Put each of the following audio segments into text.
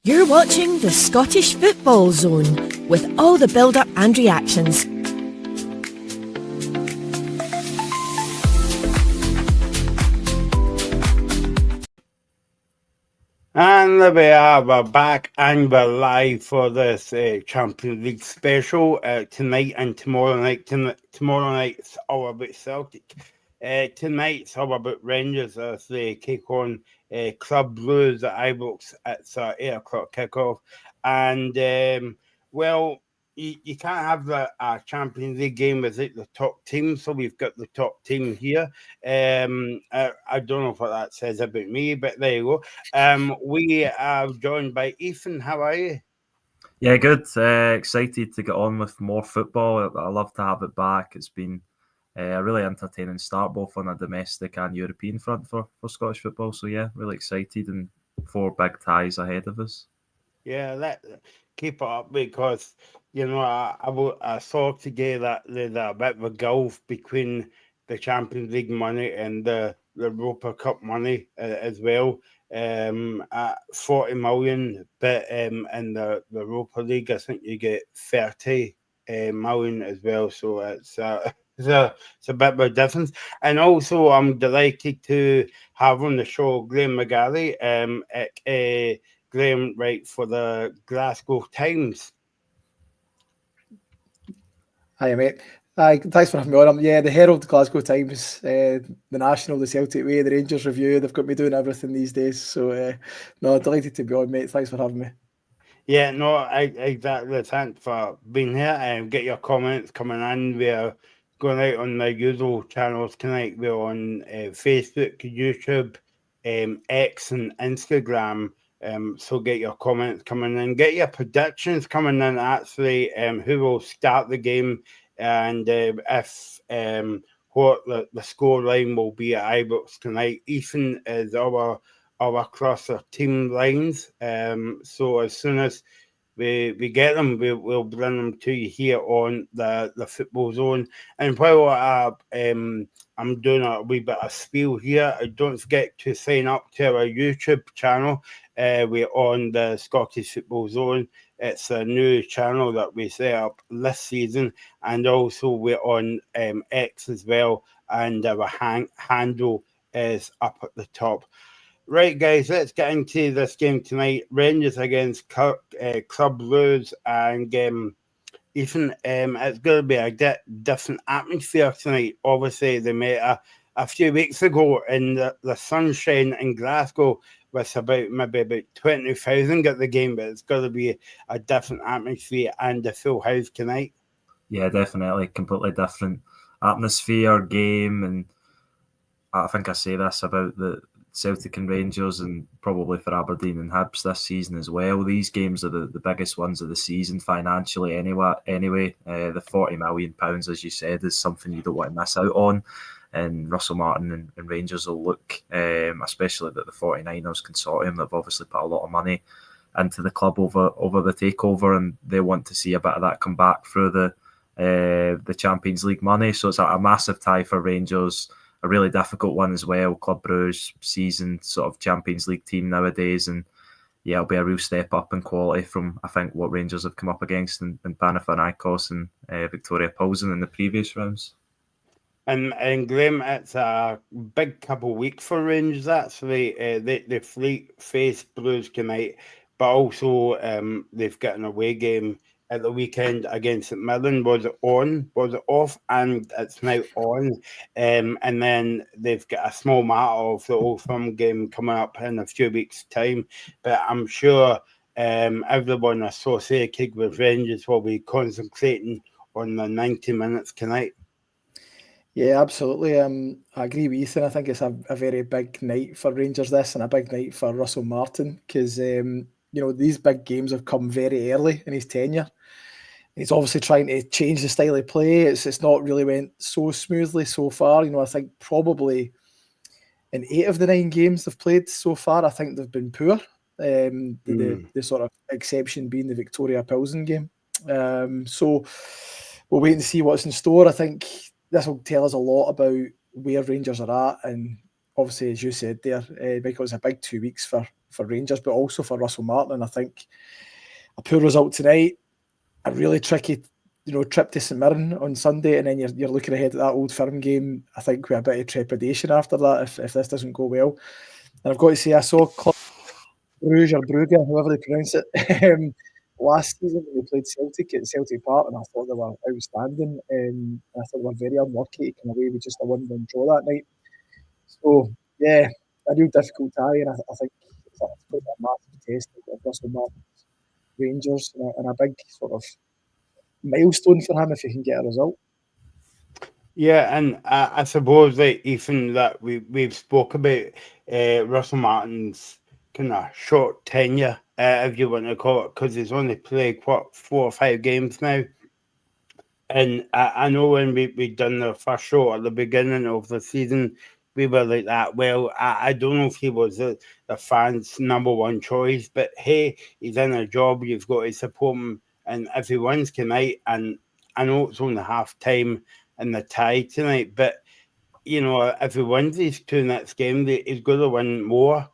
You're watching the Scottish Football Zone with all the build-up and reactions. And there we are, we're back and we're live for this Champions League special tonight and tomorrow night. Tomorrow night's all about Celtic. Tonight's all about Rangers as they kick on Club Blues at Ibrox. It's 8 o'clock kickoff. And, well, you can't have a Champions League game without the top team, so we've got the top team here. I don't know what that says about me, but there you go. We are joined by Ethan. How are you? Yeah, good. Excited to get on with more football. I love to have it back. It's been a really entertaining start, both on a domestic and European front for Scottish football. So yeah, really excited, and 4 big ties ahead of us. Yeah, keep it up, because I saw today that there's a bit of a gulf between the Champions League money and the Europa Cup money as well. At 40 million, but in the Europa League, I think you get 30 million as well. So it's a bit of a difference. And also, I'm delighted to have on the show Graham McGarry. Graham, right, for the Glasgow Times. Hi, mate. Hi, thanks for having me on. The Herald, Glasgow Times, the National, the Celtic Way, the Rangers Review. They've got me doing everything these days. So, no, delighted to be on, mate. Thanks for having me. Yeah, no, exactly. Thanks for being here. Get your comments coming in. We're going out on the usual channels tonight. We're on Facebook, YouTube, X, and Instagram. So get your comments coming in. Get your predictions coming in, actually, who will start the game, and if what the score line will be at Ibrox tonight. Ethan is our across our team lines. So as soon as we get them, we'll bring them to you here on the Football Zone. And while I'm doing a wee bit of spiel here, don't forget to sign up to our YouTube channel. We're on the Scottish Football Zone. It's a new channel that we set up this season, and also we're on X as well, and our handle is up at the top. Right, guys, let's get into this game tonight. Rangers against Club Blues, and Ethan, it's going to be a different atmosphere tonight. Obviously, they met a few weeks ago in the sunshine in Glasgow with maybe about 20,000 at the game, but it's going to be a different atmosphere and a full house tonight. Yeah, definitely. Completely different atmosphere, game, and I think I say this about the Celtic and Rangers, and probably for Aberdeen and Hibs this season as well. These games are the biggest ones of the season financially anyway. The £40 million, as you said, is something you don't want to miss out on. And Russell Martin and Rangers will look, especially that the 49ers consortium, they've obviously put a lot of money into the club over the takeover, and they want to see a bit of that come back through the Champions League money. So it's a massive tie for Rangers. A really difficult one as well. Club Brugge, seasoned sort of Champions League team nowadays, and yeah, it'll be a real step up in quality from, I think, what Rangers have come up against in Panathinaikos and Victoria Pilsen in the previous rounds. And Graham, it's a big couple of weeks for Rangers. Actually, they face Blues tonight, but also they've got an away game at the weekend against St Mirren. Was it off? And it's now on. And then they've got a small matter of the Old Firm game coming up in a few weeks' time. But I'm sure everyone associated with Rangers will be concentrating on the 90 minutes tonight. Yeah, absolutely. I agree with Ethan. I think it's a very big night for Rangers this, and a big night for Russell Martin, because these big games have come very early in his tenure. He's obviously trying to change the style of play. It's not really went so smoothly so far. I think probably in 8 of the 9 games they've played so far, I think they've been poor. The sort of exception being the Victoria Pilsen game. So we'll wait and see what's in store. I think this will tell us a lot about where Rangers are at, and obviously, as you said there, Michael, it's a big 2 weeks for Rangers, but also for Russell Martin. And I think a poor result tonight, a really tricky, trip to St Mirren on Sunday, and then you're looking ahead at that Old Firm game, I think, with a bit of trepidation after that if this doesn't go well. And I've got to say, I saw Club Brugge or Brugge, however they pronounce it, last season when they played Celtic at Celtic Park, and I thought they were outstanding. I thought they were very unlucky to come away with just a 1-1 draw that night. So, yeah, a real difficult tie, and I think it's quite a massive test of Russell Martin's Rangers, and a big sort of milestone for him if he can get a result. Yeah, and I suppose that Ethan, that we've spoke about Russell Martin's kind of short tenure, if you want to call it, because he's only played 4 or 5 games now. And I know when we done the first show at the beginning of the season, we were like that. Well, I don't know if he was the fans' number one choice, but hey, he's in a job. You've got to support him, and if he wins tonight, and I know it's only half time in the tie tonight, but if he wins these 2 next game, he's going to win more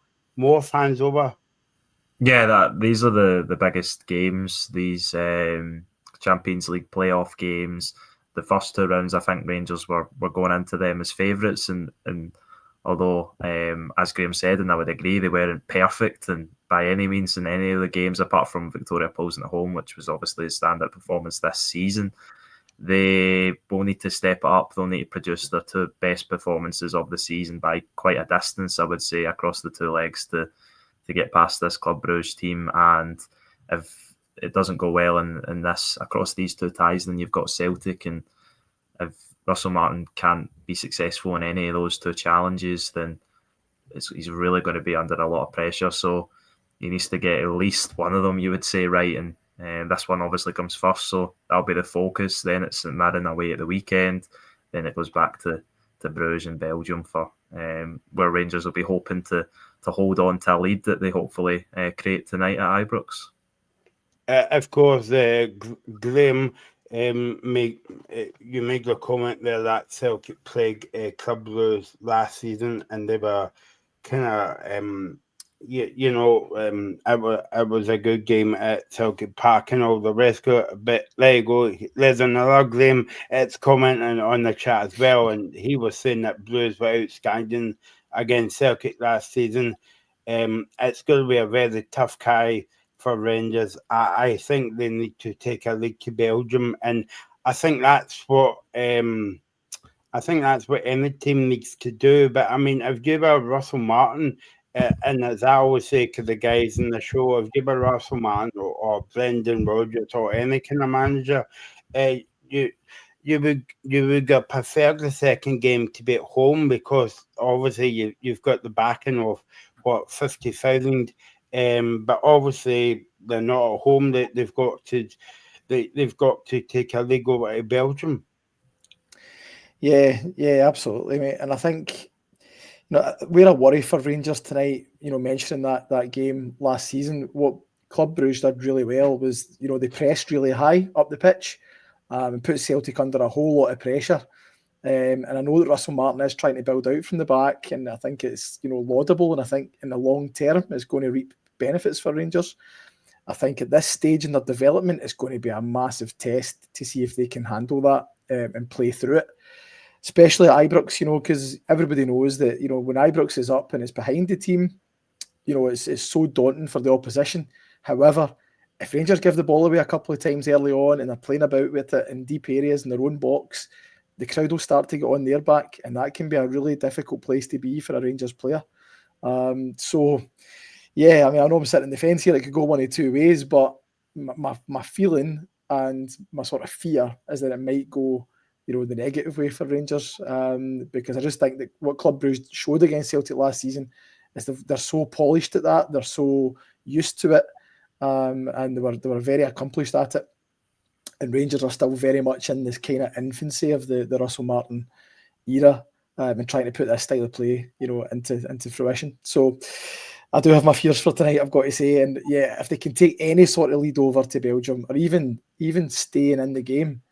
fans over. Yeah, these are the biggest games. These Champions League playoff games. The first 2 rounds, I think Rangers were going into them as favourites, and although, as Graham said, and I would agree, they weren't perfect and by any means in any of the games apart from Victoria Pilsen at home, which was obviously a standout performance this season. They will need to step it up. They'll need to produce their 2 best performances of the season by quite a distance, I would say, across the 2 legs to get past this Club Brugge team. And if it doesn't go well in this across these 2 ties, then you've got Celtic, and if Russell Martin can't be successful in any of those 2 challenges, then he's really going to be under a lot of pressure. So he needs to get at least one of them, you would say, right, and this one obviously comes first, so that'll be the focus. Then it's St Mirren away at the weekend, then it goes back to Bruges in Belgium for where Rangers will be hoping to hold on to a lead that they hopefully create tonight at Ibrox. Of course, Graham, you made the comment there that Celtic played Club Blues last season, and they were kind of, it was a good game at Celtic Park and all the rest of it. But there you go. There's another Graham. It's commenting on the chat as well, and he was saying that Blues were outstanding against Celtic last season. It's going to be a very tough tie for Rangers. I think they need to take a lead to Belgium, and I think that's what any team needs to do. But I mean, if you were Russell Martin, and as I always say to the guys in the show, if you were Russell Martin or Brendan Rodgers or any kind of manager, you would prefer the second game to be at home, because obviously you've got the backing of 50,000. But obviously they're not at home. They've got to take a league over to Belgium. Yeah, absolutely, mate. And I think we're a worry for Rangers tonight. Mentioning that game last season, what Club Brugge did really well was they pressed really high up the pitch and put Celtic under a whole lot of pressure. And I know that Russell Martin is trying to build out from the back, and I think it's laudable, and I think in the long term it's going to reap benefits for Rangers. I think at this stage in their development it's going to be a massive test to see if they can handle that and play through it, especially at Ibrox, because everybody knows that when Ibrox is up and it's behind the team, it's so daunting for the opposition. However, if Rangers give the ball away a couple of times early on and they're playing about with it in deep areas in their own box, the crowd will start to get on their back, and that can be a really difficult place to be for a Rangers player. So, yeah, I mean, I know I'm sitting in the fence here. It could go one of 2 ways, but my feeling and my sort of fear is that it might go, the negative way for Rangers, because I just think that what Club Brugge showed against Celtic last season is they're so polished at that, they're so used to it, and they were very accomplished at it. And Rangers are still very much in this kind of infancy of the Russell Martin era, and trying to put this style of play, into fruition. So I do have my fears for tonight, I've got to say. And yeah, if they can take any sort of lead over to Belgium, or even staying in the game,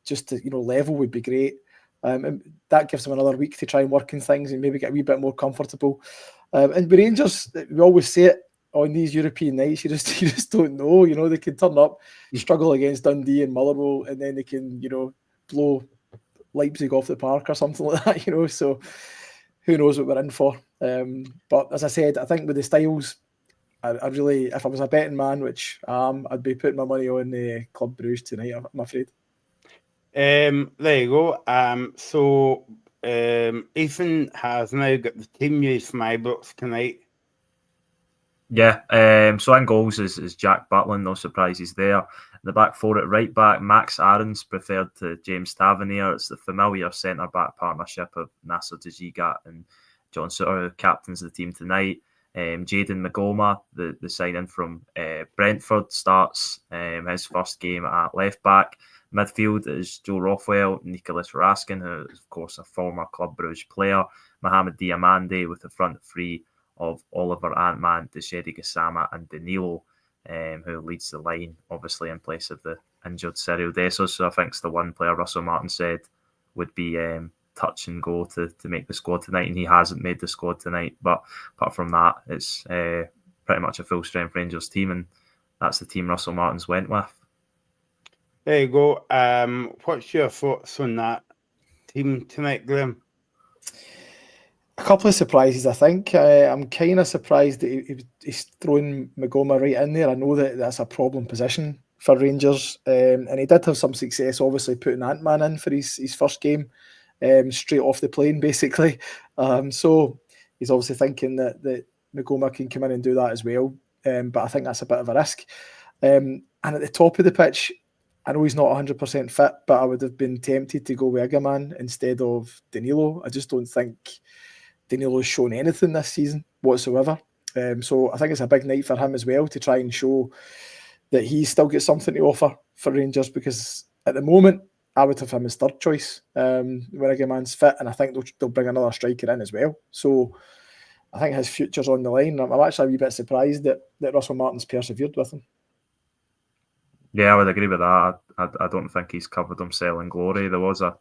just to level would be great. And that gives them another week to try and work in things and maybe get a wee bit more comfortable. And with Rangers, we always say it on these European nights, you just don't know. You know, they can turn up, struggle against Dundee and Motherwell, and then they can, you know, blow Leipzig off the park or something like that. You know, so who knows what we're in for? But as I said, I think with the styles, I really, if I was a betting man, which I'd be putting my money on Club Brugge tonight. I'm afraid. There you go. So Ethan has now got the team news for my books tonight. Yeah, so in goals is Jack Butland, no surprises there. The back four at right back, Max Aarons preferred to James Tavernier. It's the familiar centre-back partnership of Nasser Djigat and John Sutter, who captains the team tonight. Jayden Magoma, the signing from Brentford, starts his first game at left back. Midfield is Joe Rothwell, Nicholas Raskin, who is of course a former Club Brugge player, Mohamed Diamande with the front three of Oliver Ant-Man, Deshedi Gassama and Danilo, who leads the line, obviously in place of the injured Cyril Dessers. So I think it's the one player Russell Martin said would be touch and go to make the squad tonight, and he hasn't made the squad tonight. But apart from that, it's pretty much a full-strength Rangers team, and that's the team Russell Martin's went with. There you go. What's your thoughts on that team tonight, Graham? A couple of surprises, I think. I'm kind of surprised that he's throwing Magoma right in there. I know that that's a problem position for Rangers, and he did have some success, obviously, putting Ant-Man in for his first game, straight off the plane, basically. So he's obviously thinking that Magoma can come in and do that as well, but I think that's a bit of a risk. And at the top of the pitch, I know he's not 100% fit, but I would have been tempted to go with Igaman instead of Danilo. I just don't think Danilo's shown anything this season whatsoever. So I think it's a big night for him as well to try and show that he's still got something to offer for Rangers, because at the moment I would have him as third choice when Igaman's fit, and I think they'll bring another striker in as well. So I think his future's on the line. I'm actually a wee bit surprised that Russell Martin's persevered with him. Yeah, I would agree with that. I don't think he's covered himself in glory. There was a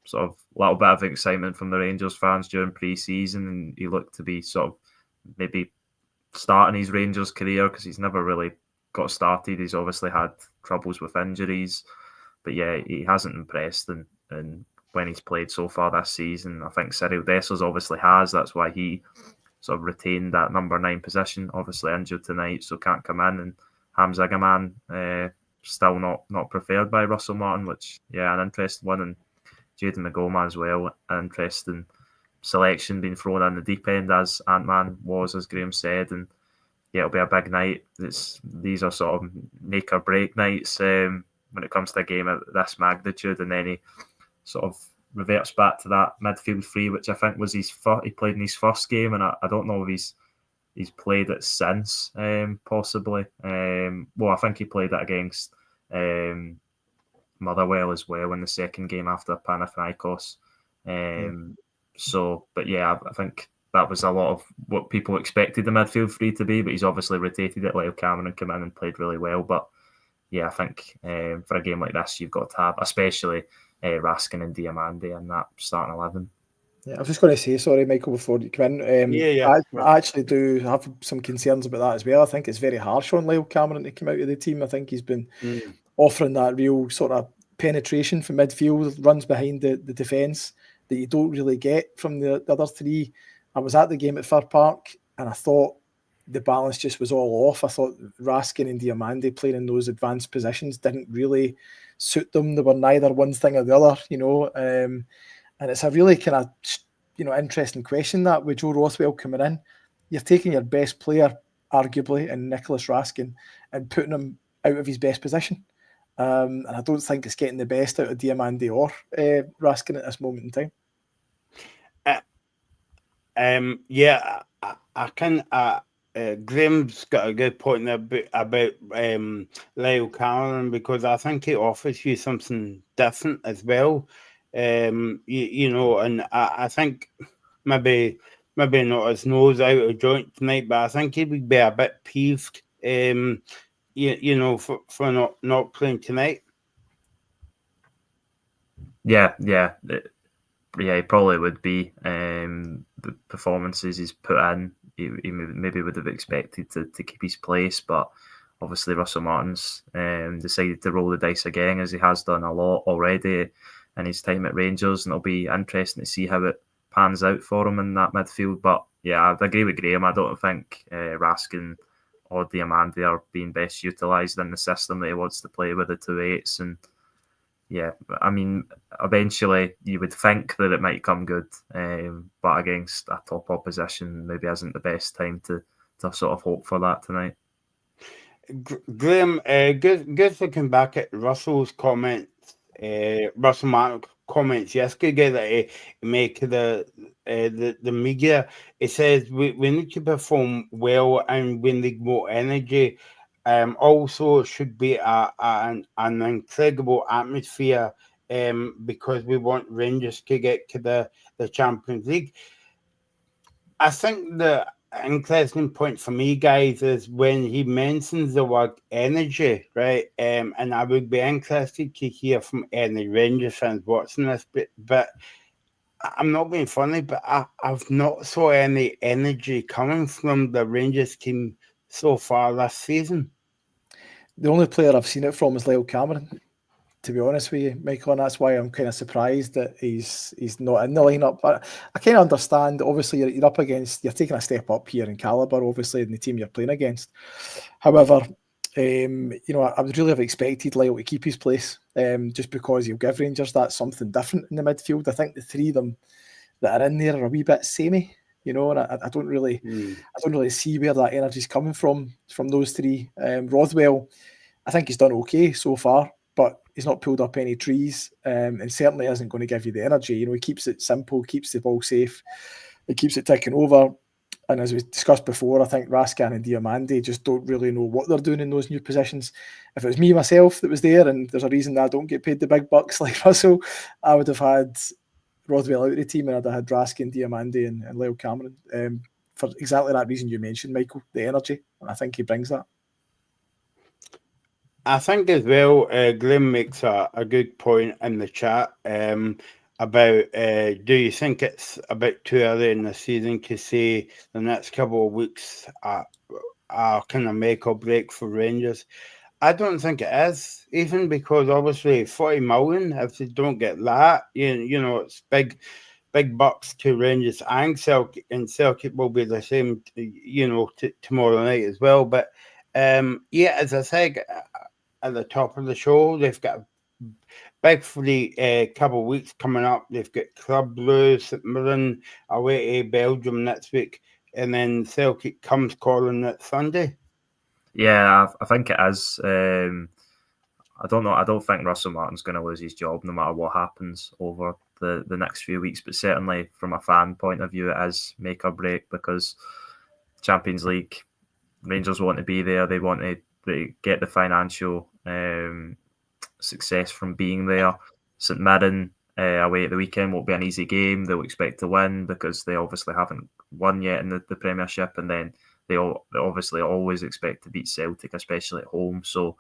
sort of little bit of excitement from the Rangers fans during pre-season, and he looked to be sort of maybe starting his Rangers career, because he's never really got started. He's obviously had troubles with injuries, but yeah, he hasn't impressed and when he's played so far this season. I think Cyril Dessers obviously has. That's why he sort of retained that number 9 position. Obviously injured tonight, so can't come in. And Hamza Igaman still not preferred by Russell Martin, which, yeah, an interesting one. And Jayden Magoma as well, an interesting selection being thrown in the deep end, as Ant-Man was, as Graham said. And yeah, it'll be a big night. These are sort of make or break nights when it comes to a game of this magnitude. And then he sort of reverts back to that midfield three, which I think was he played in his first game, and I don't know if he's played it since, possibly. Well, I think he played it against Motherwell as well in the second game after Panathinaikos. So, but yeah, I think that was a lot of what people expected the midfield three to be, but he's obviously rotated it. Lyle Cameron came in and played really well. But yeah, I think for a game like this, you've got to have, especially Raskin and Diamande in that starting 11. Yeah, I was just going to say, sorry, Michael, before you come in. I actually do have some concerns about that as well. I think it's very harsh on Lyle Cameron to come out of the team. I think he's been offering that real sort of penetration from midfield, runs behind the defence that you don't really get from the other three. I was at the game at Fir Park, and I thought the balance just was all off. I thought Raskin and Diamande playing in those advanced positions didn't really suit them. They were neither one thing or the other, you know. And it's a really kind of, you know, interesting question that with Joe Rothwell coming in, you're taking your best player, arguably, in Nicholas Raskin, and putting him out of his best position. And I don't think it's getting the best out of Diamande or Raskin at this moment in time. Yeah, I can. Graham's got a good point there about Lyle Cameron, because I think he offers you something different as well. You know, and I think maybe not his nose out of joint tonight, but I think he would be a bit peeved, you know, for not playing tonight. Yeah, he probably would be. The performances he's put in he maybe would have expected to keep his place, but obviously Russell Martin's decided to roll the dice again, as he has done a lot already in his time at Rangers, and it'll be interesting to see how it pans out for him in that midfield. But yeah, I agree with Graham. I don't think Raskin or Diamandi are being best utilised in the system that he wants to play with the 2-8s. And yeah, I mean, eventually you would think that it might come good, but against a top opposition, maybe isn't the best time to sort of hope for that tonight. Graham, good looking back at Russell's comments, Russell Martin's comments yesterday that he made to the media. He says we need to perform well and we need more energy. Also, it should be an incredible atmosphere because we want Rangers to get to the Champions League. I think the interesting point for me, guys, is when he mentions the word energy, right? And I would be interested to hear from any Rangers fans watching this, but I'm not being funny, but I've not saw any energy coming from the Rangers team so far this season. The only player I've seen it from is Lyle Cameron, to be honest with you, Michael, and that's why I'm kind of surprised that he's not in the lineup. But I kind of understand. Obviously, you're up against, you're taking a step up here in caliber, obviously, in the team you're playing against. However, I would really have expected Lyle to keep his place, just because he'll give Rangers that something different in the midfield. I think the three of them that are in there are a wee bit samey, and I don't really see where that energy's coming from those three. Rothwell, I think he's done okay so far, but he's not pulled up any trees, and certainly isn't going to give you the energy. He keeps it simple, keeps the ball safe, he keeps it ticking over. And as we discussed before, I think Raskin and Diamandi just don't really know what they're doing in those new positions. If it was me myself that was there, and there's a reason I don't get paid the big bucks like Russell, I would have had Rothwell out of the team, and I'd have had Raskin, Diamandi and Lyle Cameron, for exactly that reason you mentioned, Michael, the energy. And I think he brings that. I think as well, Graham makes a good point in the chat about do you think it's a bit too early in the season to say the next couple of weeks are kind of make or break for Rangers? I don't think it is, even because obviously 40 million, if they don't get that, it's big bucks to Rangers and Celtic will be the same, tomorrow night as well. But as I said at the top of the show, they've got a big for the couple of weeks coming up. They've got Club Blues, St Mirren away to Belgium next week, and then Celtic comes calling that Sunday. Yeah, I think it is. I don't know. I don't think Russell Martin's going to lose his job no matter what happens over the next few weeks. But certainly from a fan point of view, it is make or break, because Champions League, Rangers want to be there. They want to get the financial success from being there. St Mirren away at the weekend won't be an easy game. They'll expect to win because they obviously haven't won yet in the Premiership, and then they obviously always expect to beat Celtic, especially at home. So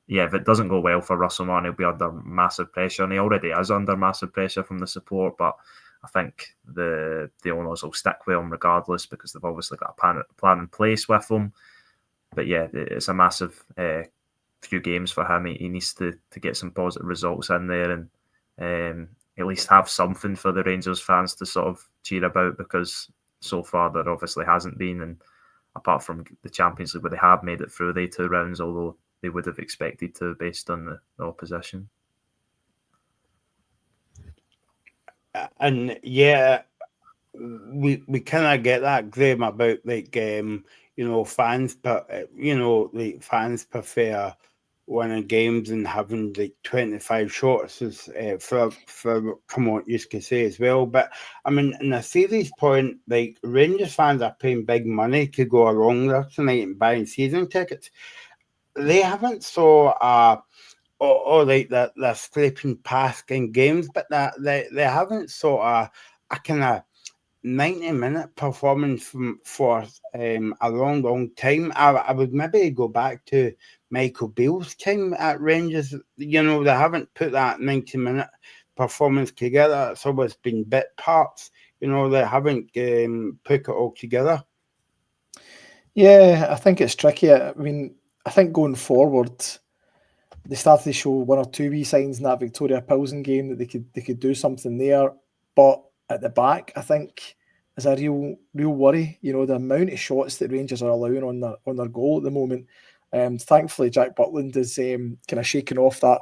yeah, if it doesn't go well for Russell Martin, he'll be under massive pressure, and he already is under massive pressure from the support. But I think the owners will stick with him regardless, because they've obviously got a plan in place with him. But yeah, it's a massive few games for him. He needs to get some positive results in there, and at least have something for the Rangers fans to sort of cheer about, because so far there obviously hasn't been. And apart from the Champions League, where they have made it through the 2 rounds, although they would have expected to based on the opposition. And yeah, we kind of get that, Graham, about fans, but fans prefer winning games and having 25 shots as for what you could say as well. But I mean, in a serious point, Rangers fans are paying big money to go along there tonight and buying season tickets. They haven't saw they're scraping past in games, but they haven't saw a kind of 90-minute performance for a long time. I would maybe go back to Michael Beale's time at Rangers. They haven't put that 90-minute performance together. It's always been bit parts. They haven't put it all together. Yeah, I think it's tricky. I mean, I think going forward, they started to show one or two wee signs in that Victoria Pilsen game that they could do something there. But at the back, I think is a real worry. You know, the amount of shots that Rangers are allowing on their goal at the moment. Thankfully, Jack Butland is kind of shaking off that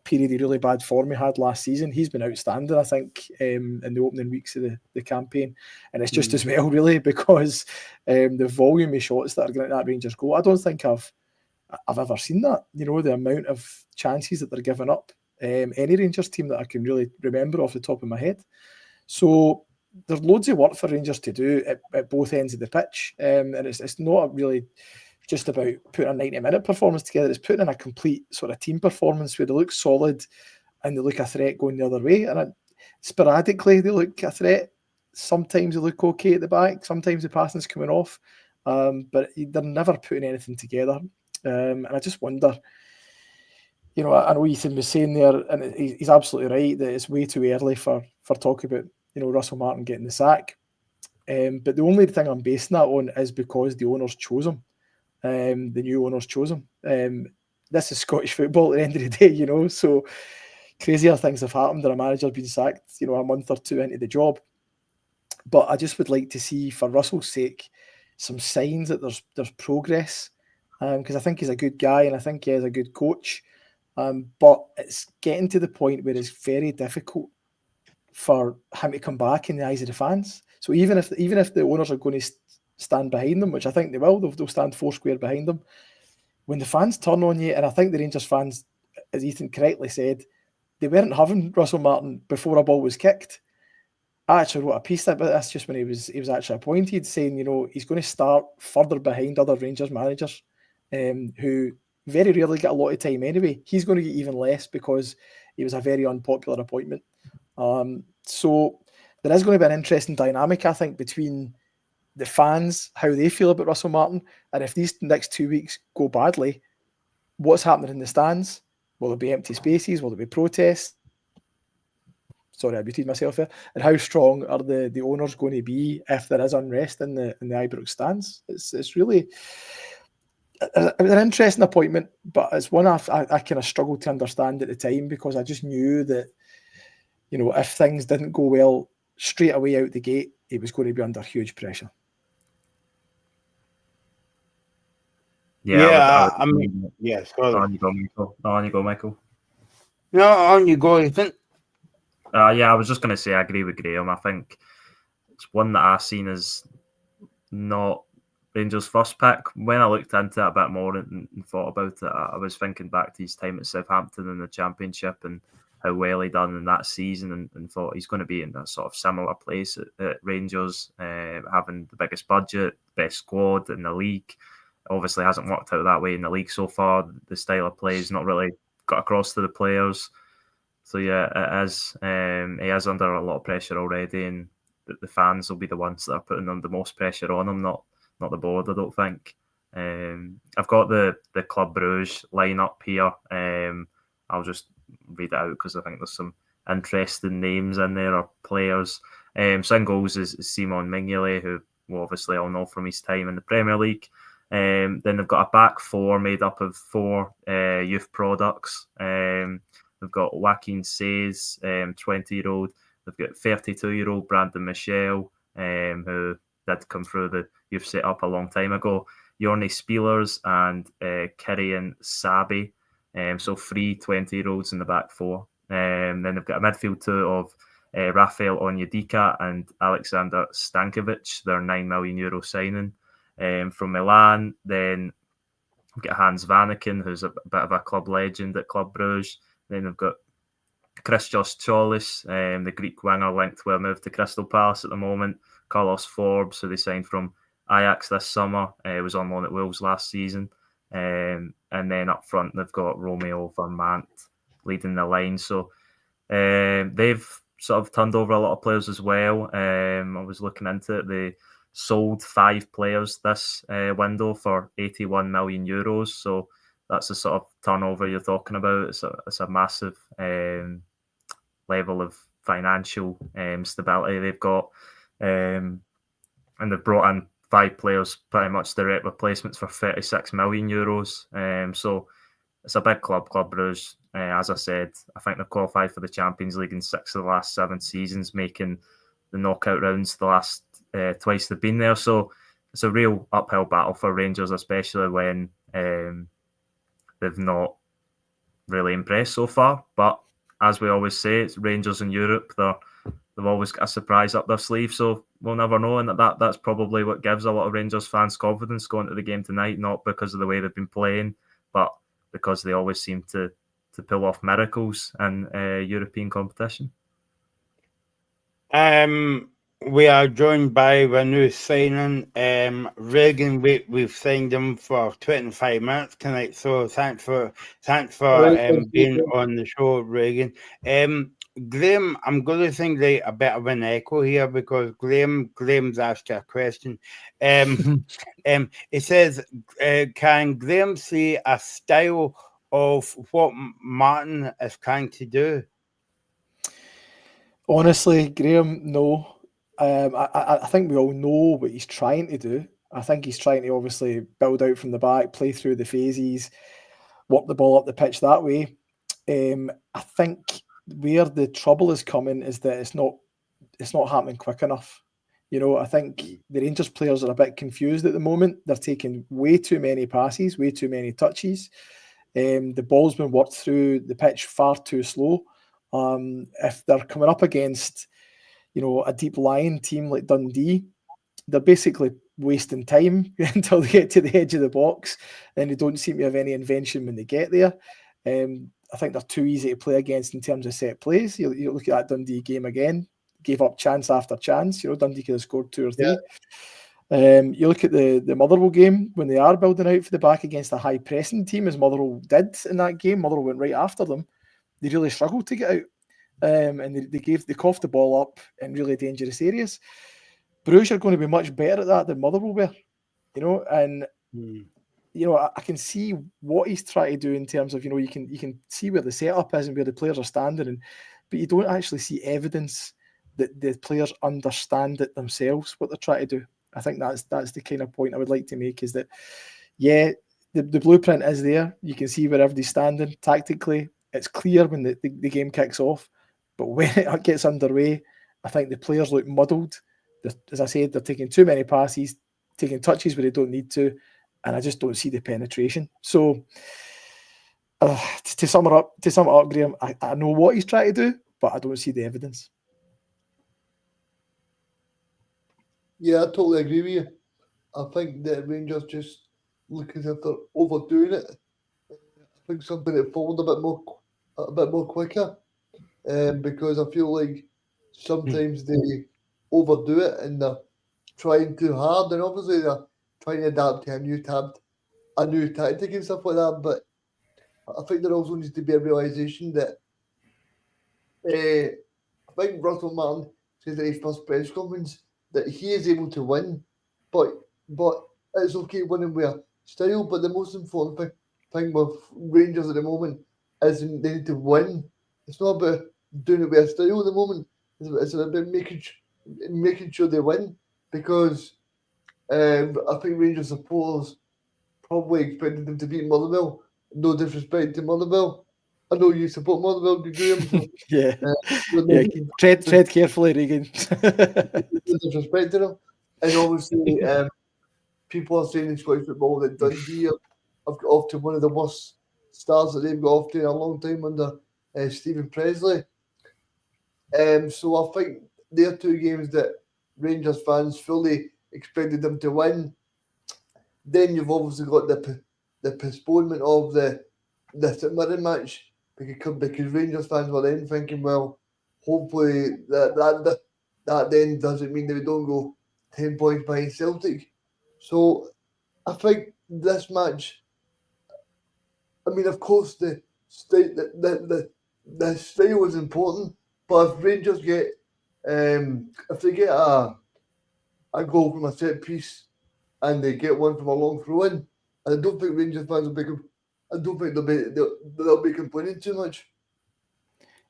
period of really bad form he had last season. He's been outstanding, I think, in the opening weeks of the campaign. And it's just as well, really, because the volume of shots that are going at that Rangers goal, I don't think I've ever seen that. You know, the amount of chances that they're giving up. Any Rangers team that I can really remember off the top of my head. So there's loads of work for Rangers to do at both ends of the pitch. And it's not really just about putting a 90-minute performance together. It's putting in a complete sort of team performance where they look solid and they look a threat going the other way. And sporadically, they look a threat. Sometimes they look okay at the back. Sometimes the passing's coming off. But they're never putting anything together. And I just wonder, you know, I know Ethan was saying there, and he's absolutely right, that it's way too early for talking about, you know, Russell Martin getting the sack. But the only thing I'm basing that on is because the owners chose him. The new owners chose him. This is Scottish football at the end of the day, you know, so crazier things have happened and a manager's been sacked, you know, a month or two into the job. But I just would like to see, for Russell's sake, some signs that there's progress, because I think he's a good guy and I think he is a good coach. But it's getting to the point where it's very difficult for him to come back in the eyes of the fans. So even if the owners are going to stand behind them, which I think they will, they'll stand four square behind them. When the fans turn on you, and I think the Rangers fans, as Ethan correctly said, they weren't having Russell Martin before a ball was kicked. I actually wrote a piece about this just when he was actually appointed, saying, you know, he's going to start further behind other Rangers managers who very rarely get a lot of time anyway. He's going to get even less because he was a very unpopular appointment. So there is going to be an interesting dynamic, I think, between the fans, how they feel about Russell Martin, and if these next 2 weeks go badly, what's happening in the stands? Will there be empty spaces? Will there be protests? Sorry, I muted myself there. And how strong are the owners going to be if there is unrest in the Ibrox stands? It's really an interesting appointment, but it's one I kind of struggled to understand at the time, because I just knew that, you know, if things didn't go well straight away out the gate, he was going to be under huge pressure. Yeah, I mean, yes. On you go, Michael. No, on you go, Ethan. Yeah, I was just going to say I agree with Graham. I think it's one that I've seen as not Rangers' first pick. When I looked into it a bit more and thought about it, I was thinking back to his time at Southampton in the Championship and how well he done in that season, and thought he's going to be in a sort of similar place at Rangers, having the biggest budget, best squad in the league. Obviously hasn't worked out that way in the league so far. The style of play has not really got across to the players. So yeah, it is. He is under a lot of pressure already, and the fans will be the ones that are putting the most pressure on him, not the board, I don't think. I've got the Club Brugge lineup here. I'll just read it out because I think there's some interesting names in there, or players. So in goals is Simon Mignolet, who we obviously all know from his time in the Premier League. Then they've got a back four made up of 4 youth products. They've got Joaquin Says, 20-year-old. They've got 32-year-old Brandon Michel, who did come through the youth set up a long time ago. Jorni Spielers and Kirian Sabi. So 3 20-year-olds in the back 4. Then they've got a midfield 2 of Rafael Onyedika and Alexander Stankovic. They're €9 million signing. From Milan, then we've got Hans Vanaken, who's a bit of a club legend at Club Brugge. Then they've got Christos Cholis, the Greek winger linked with a move to Crystal Palace at the moment. Carlos Forbes, who they signed from Ajax this summer, was on loan at Wolves last season. And then up front, they've got Romeo Vermaat leading the line. So they've sort of turned over a lot of players as well. I was looking into it. They sold 5 players this window for €81 million. So that's the sort of turnover you're talking about. It's a massive level of financial stability they've got. And they've brought in 5 players, pretty much direct replacements for €36 million. So it's a big club, Club Brugge. As I said, I think they've qualified for the Champions League in 6 of the last 7 seasons, making the knockout rounds the last twice they've been there. So it's a real uphill battle for Rangers, especially when they've not really impressed so far. But as we always say, it's Rangers in Europe. They've always got a surprise up their sleeve, so we'll never know. And that's probably what gives a lot of Rangers fans confidence going to the game tonight, not because of the way they've been playing, but because they always seem to pull off miracles in European competition. We are joined by a new signing, Reagan. We've signed him for 25 minutes tonight, so thanks for being on the show, Reagan. Graham, I'm going to think like a bit of an echo here because Graham's asked you a question. It says, can Graham see a style of what Martin is trying to do? Honestly, Graham, no. I think we all know what he's trying to do. I think he's trying to obviously build out from the back, play through the phases, work the ball up the pitch that way. I think where the trouble is coming is that it's not happening quick enough. I think the Rangers players are a bit confused at the moment. They're taking way too many passes, way too many touches. The ball's been worked through the pitch far too slow. If they're coming up against, a deep lying team like Dundee, they're basically wasting time until they get to the edge of the box, and they don't seem to have any invention when they get there. I think they're too easy to play against in terms of set plays. You look at that Dundee game again, gave up chance after chance. Dundee could have scored 2 or 3. Yeah. You look at the Motherwell game, when they are building out for the back against a high pressing team, as Motherwell did in that game. Motherwell went right after them. They really struggled to get out. And they coughed the ball up in really dangerous areas. Bruges are going to be much better at that than Motherwell were, and I can see what he's trying to do in terms of, you can see where the setup is and where the players are standing, but you don't actually see evidence that the players understand it themselves, what they're trying to do. I think that's the kind of point I would like to make, is that, yeah, the blueprint is there. You can see where everybody's standing tactically. It's clear when the game kicks off, but when it gets underway, I think the players look muddled. As I said, they're taking too many passes, taking touches where they don't need to, and I just don't see the penetration. So, to sum it up, Graham, I know what he's trying to do, but I don't see the evidence. Yeah, I totally agree with you. I think the Rangers just look as if they're overdoing it. I think something that followed a bit more quicker, because I feel like sometimes they overdo it and they're trying too hard, and obviously they're trying to adapt to a new tactic and stuff like that. But I think there also needs to be a realisation that I think Russell Martin says in his first press conference that he is able to win, but it's okay winning with a style. But the most important thing with Rangers at the moment is they need to win. It's not about doing it with a style at the moment. It's about making sure they win, because I think Rangers supporters probably expected them to beat Motherwell. No disrespect to Motherwell. I know you support Motherwell, do you, Graham? So, yeah. Tread carefully, Regan. No disrespect to them. And obviously, people are saying in Scottish football that Dundee have got off to one of the worst starts that they've got off to in a long time under Stephen Presley. So I think they're 2 games that Rangers fans fully expected them to win. Then you've obviously got the postponement of the St Mirren match, because Rangers fans were then thinking, well, hopefully that then doesn't mean that we don't go 10 points behind Celtic. So I think this match, I mean, of course, the style is important, but if Rangers get if they get a goal from a set piece and they get one from a long throw in, and I don't think Rangers fans will be. I don't think they'll be complaining too much.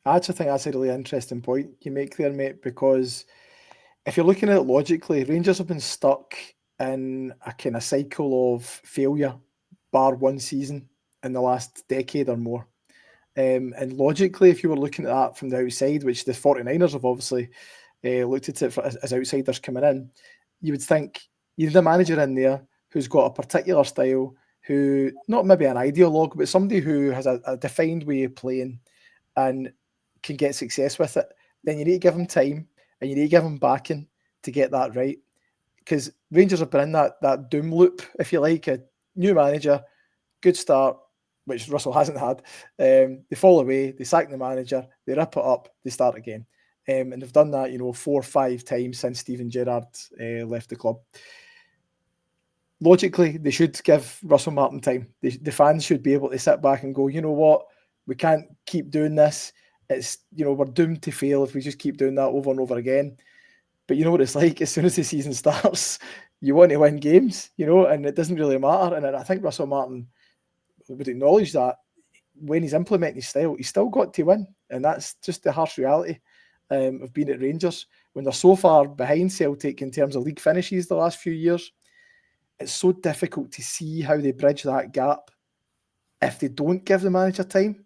I actually think that's a really interesting point you make there, mate, because if you're looking at it logically, Rangers have been stuck in a kind of cycle of failure, bar one season in the last decade or more. And logically, if you were looking at that from the outside, which the 49ers have obviously looked at it as outsiders coming in, you would think you need a manager in there who's got a particular style, who, not maybe an ideologue, but somebody who has a defined way of playing and can get success with it. Then you need to give him time and you need to give him backing to get that right. Because Rangers have been in that doom loop, if you like, a new manager, good start, which Russell hasn't had. They fall away, they sack the manager, they rip it up, they start again. And they've done that, 4 or 5 times since Steven Gerrard left the club. Logically, they should give Russell Martin time. The fans should be able to sit back and go, you know what, we can't keep doing this. It's, we're doomed to fail if we just keep doing that over and over again. But you know what it's like, as soon as the season starts, you want to win games, and it doesn't really matter. And I think Russell Martin would acknowledge that when he's implementing his style, he's still got to win. And that's just the harsh reality of being at Rangers. When they're so far behind Celtic in terms of league finishes the last few years, it's so difficult to see how they bridge that gap if they don't give the manager time.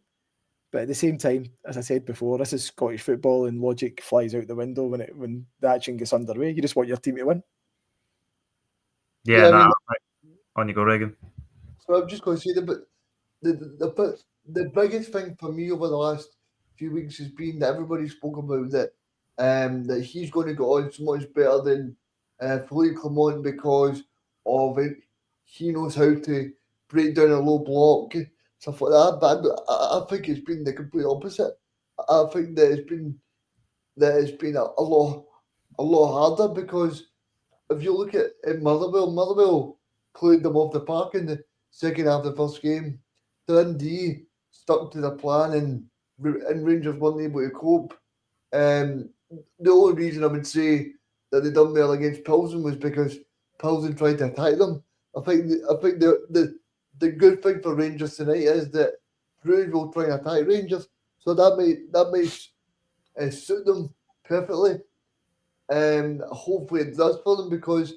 But at the same time, as I said before, this is Scottish football and logic flies out the window when the action gets underway. You just want your team to win. Yeah, on you go, Regan. So I'm just going to say the biggest thing for me over the last few weeks has been that everybody spoke about that he's going to get on so much better than Philippe Clement because of it. He knows how to break down a low block, stuff like that. But I think it's been the complete opposite. I think that it's been a lot harder because if you look at Motherwell played them off the park in the second half of the first game. Dundee stuck to the plan and Rangers weren't able to cope. The only reason I would say that they done well against Pilsen was because Pilsen tried to attack them. I think the good thing for Rangers tonight is that Brugge will try and attack Rangers, so that may suit them perfectly. Hopefully it does for them because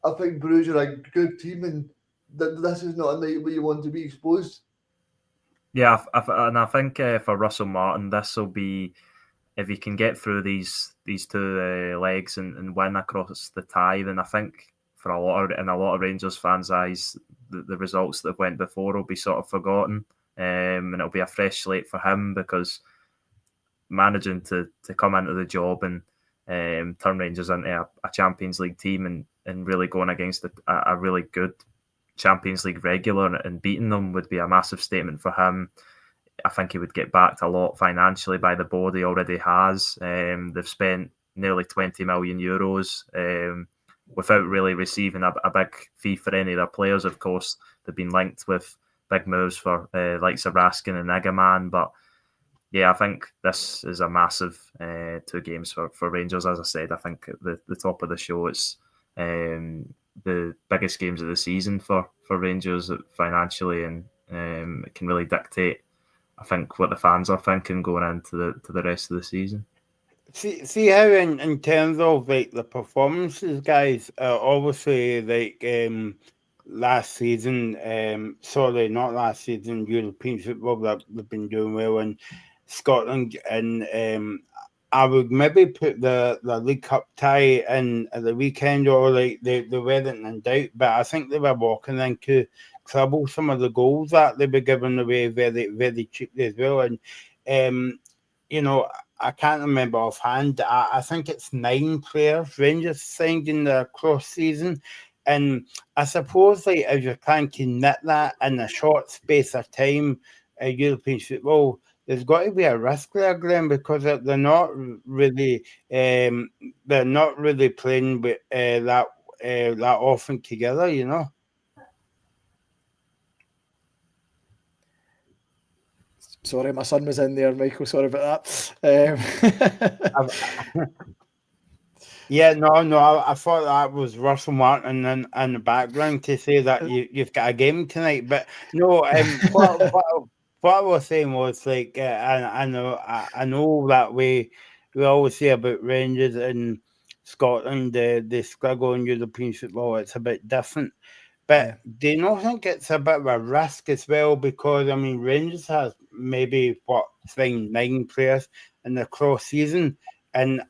I think Brugge are a good team and this is not a night where you want to be exposed. Yeah, and I think for Russell Martin, this will be, if he can get through these two legs and win across the tie, then I think for a lot of Rangers fans' eyes, the results that went before will be sort of forgotten, and it'll be a fresh slate for him because managing to come into the job and turn Rangers into a Champions League team and really going against a really good Champions League regular and beating them would be a massive statement for him. I think he would get backed a lot financially by the board he already has. They've spent nearly 20 million euros without really receiving a big fee for any of their players. Of course, they've been linked with big moves for likes of Raskin and Igaman, but yeah, I think this is a massive 2 games for Rangers. As I said, I think at the top of the show, it's the biggest games of the season for Rangers financially, and it can really dictate, I think, what the fans are thinking going into the rest of the season. See how in terms of like the performances, guys, obviously like last season, not last season, European football that they've been doing well in Scotland, and I would maybe put the League Cup tie in at the weekend, or like they weren't in doubt, but I think they were walking into trouble. Some of the goals that they were giving away very, very cheaply as well, and I can't remember offhand. I think it's 9 players Rangers signed in the cross season. And I suppose like if you're trying to knit that in a short space of time, European football, there's got to be a risk there, Glenn, because they're not really playing with that often together, Sorry, my son was in there, Michael. Sorry about that. Yeah, no, I thought that was Russell Martin in the background to say that you've got a game tonight. But no, what I was saying was like, I know that we always say about Rangers, and Scotland, the struggle in European football, it's a bit different. But do you not think it's a bit of a risk as well? Because, I mean, Rangers has maybe, signed 9 players in the cross season. And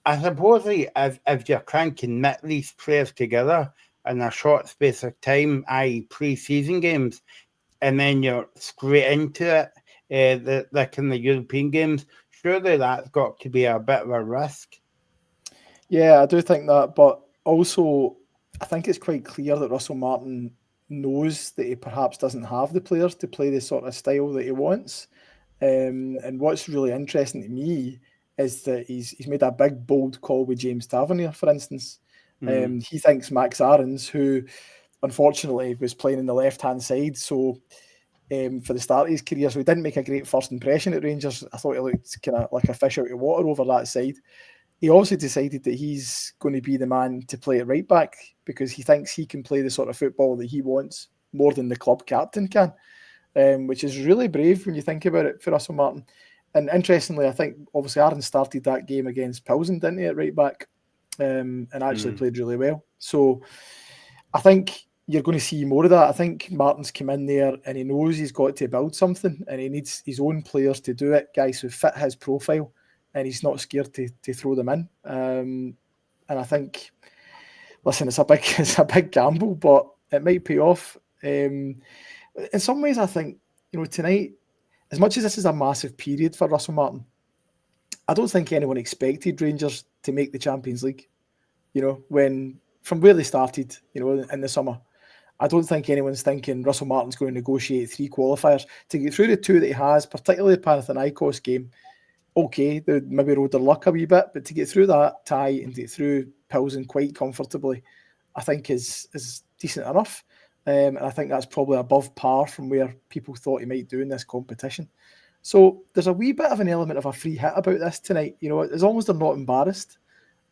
I suppose if you're trying to knit these players together in a short space of time, i.e. pre-season games, and then you're straight into it, like in the European games, surely that's got to be a bit of a risk. Yeah, I do think that, but also I think it's quite clear that Russell Martin knows that he perhaps doesn't have the players to play the sort of style that he wants. And what's really interesting to me is that he's made a big, bold call with James Tavernier, for instance. He thinks Max Aarons, who unfortunately was playing in the left-hand side, so for the start of his career, so he didn't make a great first impression at Rangers. I thought he looked kind of like a fish out of water over that side. He also decided that he's going to be the man to play at right back because he thinks he can play the sort of football that he wants more than the club captain can, which is really brave when you think about it for Russell Martin. And interestingly, I think obviously Aaron started that game against Pilsen, didn't he, at right back, and actually played really well. So I think you're going to see more of that. I think Martin's come in there and he knows he's got to build something and he needs his own players to do it, guys who fit his profile. And he's not scared to throw them in. And I think, listen, it's a big gamble, but it might pay off. In some ways, I think, tonight, as much as this is a massive period for Russell Martin, I don't think anyone expected Rangers to make the Champions League. From where they started, in the summer. I don't think anyone's thinking Russell Martin's going to negotiate 3 qualifiers to get through the 2 that he has, particularly the Panathinaikos game. Okay, they maybe rode their luck a wee bit, but to get through that tie and to get through Pilsen quite comfortably, I think is decent enough. And I think that's probably above par from where people thought he might do in this competition. So there's a wee bit of an element of a free hit about this tonight. As long as they're not embarrassed,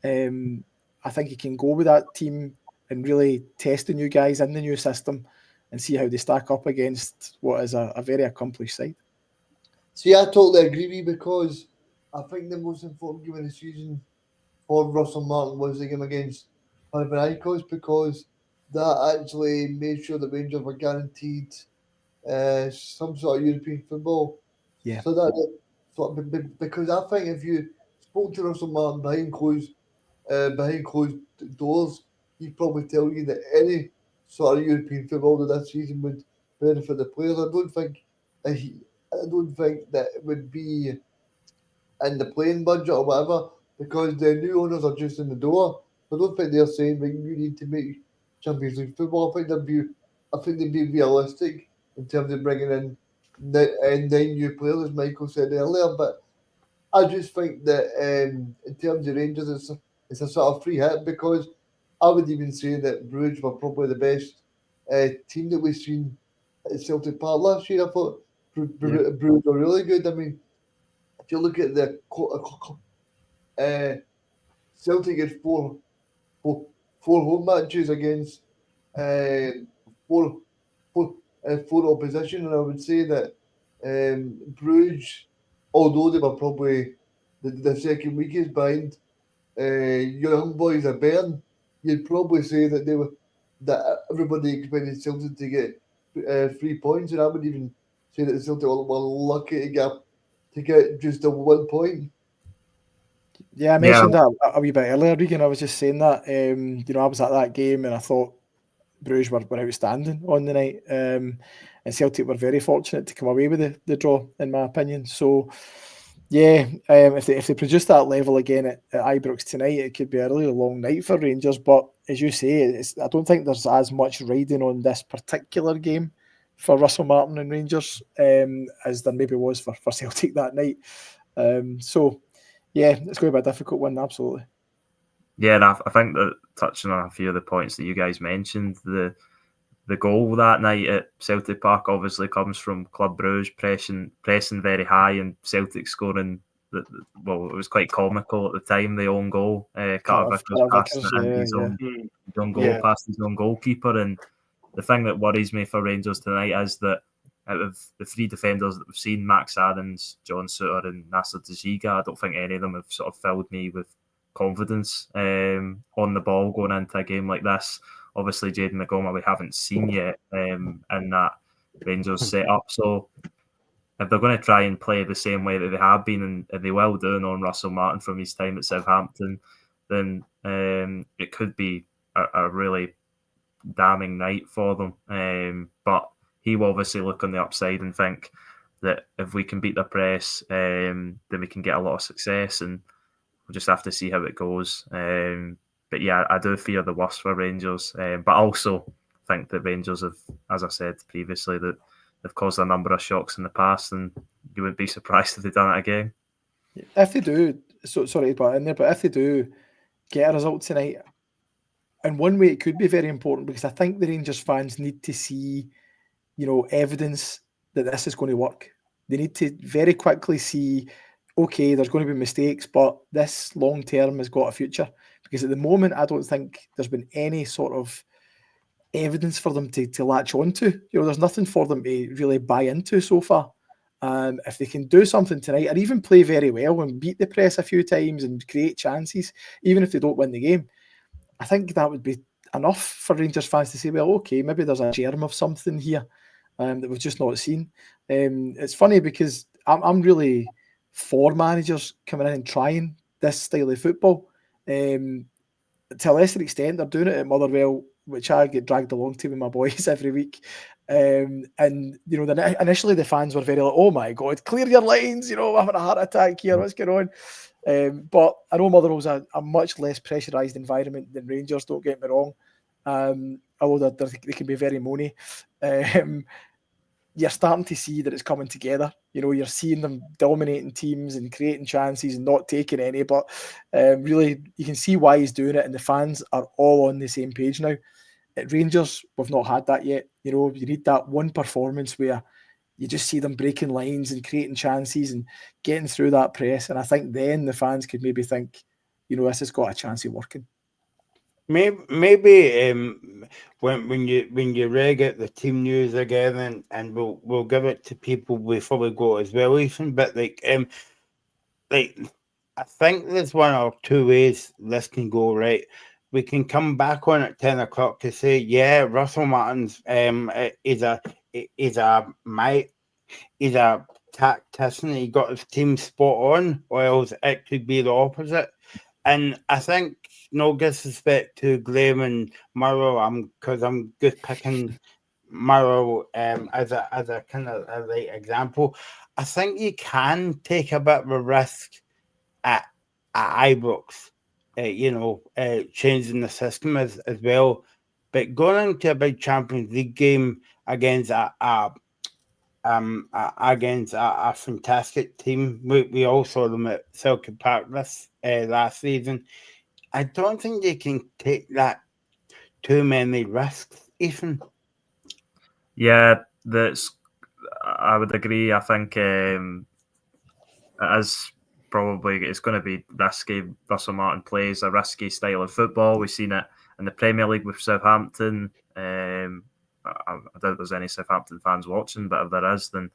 I think he can go with that team and really test the new guys in the new system and see how they stack up against what is a very accomplished side. See, I totally agree with you because I think the most important game of the season for Russell Martin was the game against Panathinaikos because that actually made sure the Rangers were guaranteed some sort of European football. Yeah. So because I think if you spoke to Russell Martin behind closed doors, he'd probably tell you that any sort of European football of that season would benefit the players. I don't think that it would be in the playing budget or whatever because the new owners are just in the door. I don't think they're saying that you need to make Champions League football. I think they'd be realistic in terms of bringing in 9 new players, as Michael said earlier. But I just think that in terms of Rangers, it's a sort of free hit because I would even say that Brugge were probably the best team that we've seen at Celtic Park last year. I thought Brugge were really good. I mean, if you look at the Celtic had four home matches against four opposition, and I would say that Brugge, although they were probably the second weakest behind young boys at Bern, you'd probably say that everybody expected Celtic to get 3 points, and I would even say that Celtic were lucky to get just a 1 point. Yeah, I mentioned that a wee bit earlier, Regan. I was just saying that. I was at that game and I thought Bruges were outstanding on the night. And Celtic were very fortunate to come away with the draw, in my opinion. So, yeah, if they produce that level again at Ibrox tonight, it could be a really long night for Rangers. But as you say, I don't think there's as much riding on this particular game for Russell Martin and Rangers as there maybe was for Celtic that night. So, yeah, it's going to be a difficult one, absolutely. Yeah, and I think that touching on a few of the points that you guys mentioned, the goal that night at Celtic Park obviously comes from Club Brugge pressing very high and Celtic scoring. It was quite comical at the time, the own goal. Carter Vickers passing it into his own goal past his own goalkeeper. And the thing that worries me for Rangers tonight is that out of the 3 defenders that we've seen, Max Aarons, John Souttar and Nasser Djiga, I don't think any of them have sort of filled me with confidence on the ball going into a game like this. Obviously, Jaden McGoma we haven't seen yet in that Rangers setup. So if they're going to try and play the same way that they have been, and they will do on Russell Martin from his time at Southampton, then it could be a really damning night for them. But he will obviously look on the upside and think that if we can beat the press, then we can get a lot of success, and we'll just have to see how it goes. But yeah, I do fear the worst for Rangers, but also think that Rangers have, as I said previously, that they've caused a number of shocks in the past, and you wouldn't be surprised if they've done it again. If they do, sorry to put in there, but if they do get a result tonight, in one way it could be very important, because I think the Rangers fans need to see, evidence that this is going to work. They need to very quickly see, okay, there's going to be mistakes, but this long term has got a future. Because at the moment, I don't think there's been any sort of evidence for them to latch onto. There's nothing for them to really buy into so far. If they can do something tonight, or even play very well and beat the press a few times and create chances, even if they don't win the game, I think that would be enough for Rangers fans to say, well, okay, maybe there's a germ of something here that we've just not seen. It's funny because I'm really for managers coming in and trying this style of football. To a lesser extent, they're doing it at Motherwell, which I get dragged along to with my boys every week. And initially the fans were very like, oh my God, clear your lines, I'm having a heart attack here, what's going on? But I know Motherwell's a much less pressurised environment than Rangers, don't get me wrong. Although they can be very moany. You're starting to see that it's coming together. You're seeing them dominating teams and creating chances and not taking any. But really, you can see why he's doing it, and the fans are all on the same page now. At Rangers, we've not had that yet. You need that one performance where you just see them breaking lines and creating chances and getting through that press. And I think then the fans could maybe think, this has got a chance of working. Maybe when you reg out the team news again, and we'll give it to people before we go as well, Ethan. But I think there's one or two ways this can go, right. We can come back on at 10 o'clock to say, yeah, Russell Martin's is a tactician. He got his team spot on, or else it could be the opposite. And I think, no disrespect to Graham and Murrow, because I'm just picking Murrow as a kind of a right example. I think you can take a bit of a risk at Ibrox, changing the system as well. But going into a big Champions League game against a fantastic team, we all saw them at Selkirk Park last season. I don't think they can take that too many risks, Ethan. Yeah, I would agree. I think it is probably it's going to be risky. Russell Martin plays a risky style of football. We've seen it in the Premier League with Southampton. I doubt there's any Southampton fans watching, but if there is, then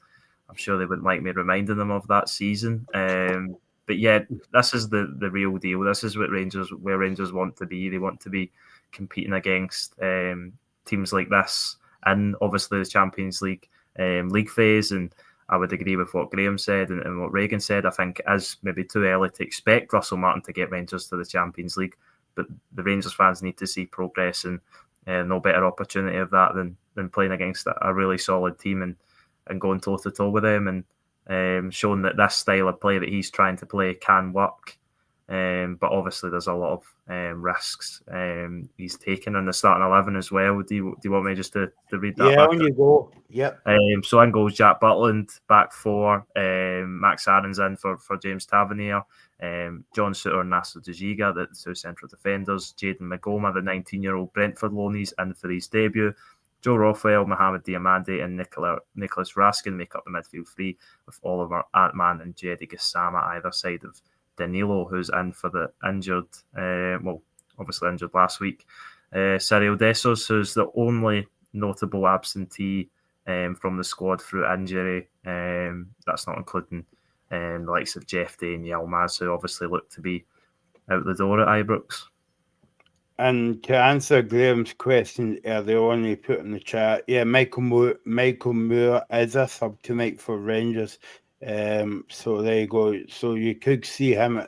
I'm sure they wouldn't like me reminding them of that season. But yeah, this is the real deal. This is where Rangers want to be. They want to be competing against teams like this, and obviously the Champions League league phase. And I would agree with what Graham said and what Reagan said. I think it is maybe too early to expect Russell Martin to get Rangers to the Champions League, but the Rangers fans need to see progress, and no better opportunity of that than playing against a really solid team and going toe to toe with them, and showing that this style of play that he's trying to play can work. But obviously there's a lot of risks he's taken in the starting 11 as well. Do you want me just to read that? Yeah, on you go. Yep. So in goes Jack Butland, back four. Max Aaron's in for James Tavernier. John Souttar and Nasser Dajiga, the two central defenders. Jaden McGoma, the 19-year-old Brentford loanies, in for his debut. Joe Rothwell, Mohamed Diamande and Nicholas Raskin make up the midfield three, with Oliver Antman and Jedi Gassama either side of Danilo, who's in for the injured, obviously injured last week. Cyril Dessos, who's the only notable absentee from the squad through injury. That's not including the likes of Jeff Day and Yilmaz, who obviously look to be out the door at Ibrox. And to answer Graham's question earlier on, he put in the chat, yeah, Michael Moore is a sub tonight for Rangers. So there you go. So you could see him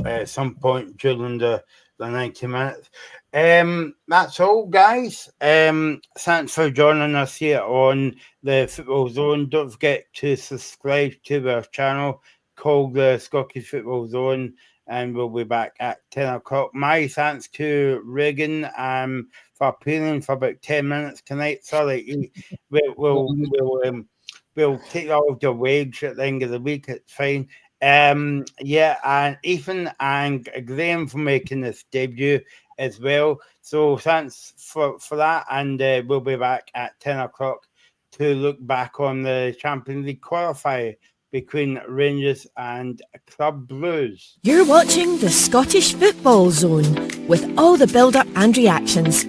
at some point during the 90 minutes. That's all, guys. Thanks for joining us here on the Football Zone. Don't forget to subscribe to our channel called the Scottish Football Zone, and we'll be back at 10 o'clock. My thanks to Regan for appearing for about 10 minutes tonight. Sorry, we'll take all of your wage at the end of the week. It's fine. Yeah, and Ethan and Graham for making this debut as well. So thanks for that, and we'll be back at 10 o'clock to look back on the Champions League qualifier between Rangers and Club Blues. You're watching the Scottish Football Zone with all the build-up and reactions